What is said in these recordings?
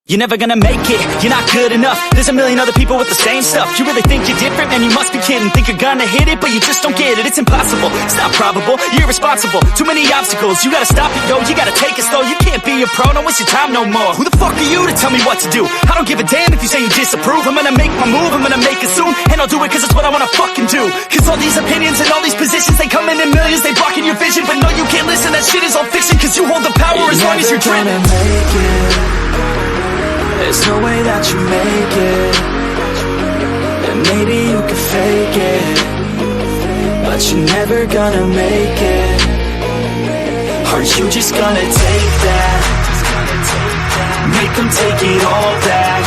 You're never gonna make it, you're not good enough. There's a million other people with the same stuff. You really think you're different? Man, you must be kidding. Think you're gonna hit it, but you just don't get it. It's impossible, it's not probable, you're irresponsible. Too many obstacles, you gotta stop it, yo. You gotta take it slow, you can't be a pro. Don't waste your time no more. Who the fuck are you to tell me what to do? I don't give a damn if you say you disapprove. I'm gonna make my move, I'm gonna make it soon. And I'll do it cause it's what I wanna fucking do. Cause all these opinions and all these positions, they come in millions, they blocking your vision. But no, you can't listen, that shit is all fiction. Cause you hold the power as long as you're driven. There's no way that you make it. And maybe you can fake it, but you're never gonna make it. Are you just gonna take that? Make them take it all back.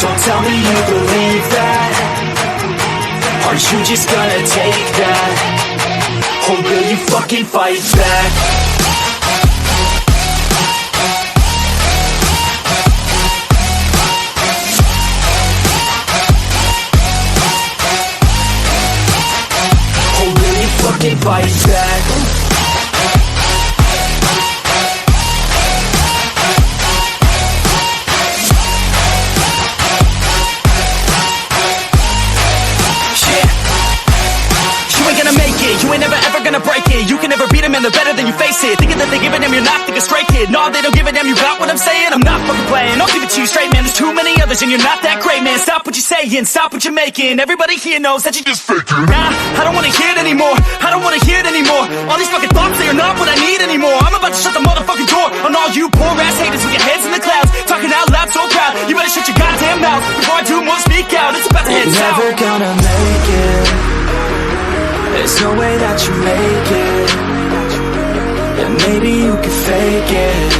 Don't tell me you believe that. Are you just gonna take that? Or will you fucking fight back? Fight back. You ain't never ever gonna break it. You can never beat them and they're better than you face it. Thinking that they give a damn, you're not, think a straight kid. No, they don't give a damn, you got what I'm saying? I'm not fucking playing, I'll give it to you straight, man. There's too many others and you're not that great, man. Stop what you're saying, stop what you're making. Everybody here knows that you're just faking. Nah, I don't wanna hear it anymore, I don't wanna hear it anymore. All these fucking thoughts, they are not what I need anymore. I'm about to shut the motherfucking door on all you poor ass haters with your heads in the clouds, talking out loud so proud. You better shut your goddamn mouth before I do more speak out. It's about to head south. You're never gonna make it. There's no way that you make it. And maybe you can fake it,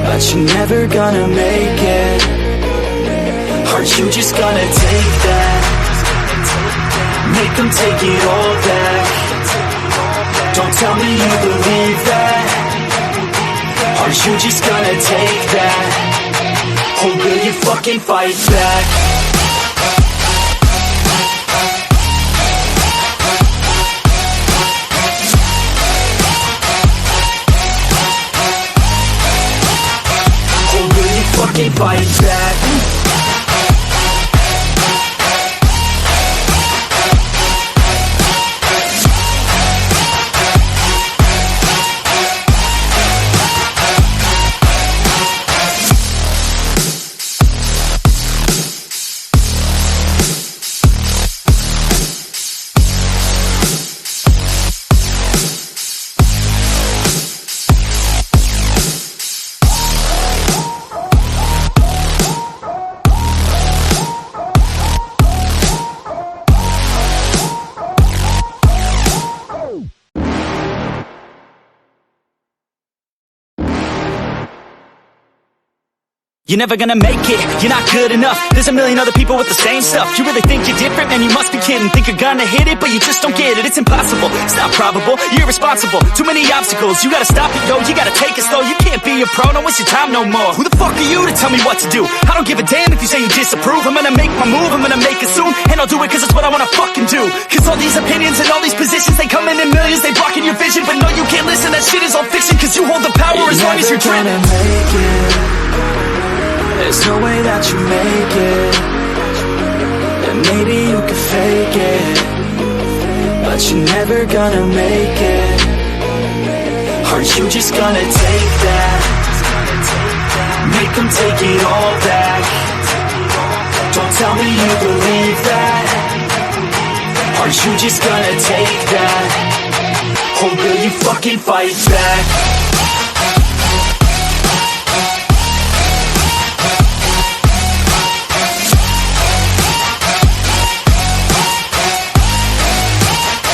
but you're never gonna make it. Are you just gonna take that? Make them take it all back. Don't tell me you believe that. Are you just gonna take that? Or will you fucking fight back? Fight back. You're never gonna make it, you're not good enough. There's a million other people with the same stuff. You really think you're different? Man, you must be kidding. Think you're gonna hit it, but you just don't get it. It's impossible, it's not probable, you're irresponsible. Too many obstacles, you gotta stop it, yo. You gotta take it slow, you can't be a pro. Don't waste your time no more. Who the fuck are you to tell me what to do? I don't give a damn if you say you disapprove. I'm gonna make my move, I'm gonna make it soon. And I'll do it cause it's what I wanna fucking do. Cause all these opinions and all these positions, they come in millions, they blocking your vision. But no, you can't listen, that shit is all fiction. Cause you hold the power as long as you're driven. There's no way that you make it. And maybe you can fake it, but you're never gonna make it. Are you just gonna take that? Make them take it all back. Don't tell me you believe that. Are you just gonna take that? Or will you fucking fight back?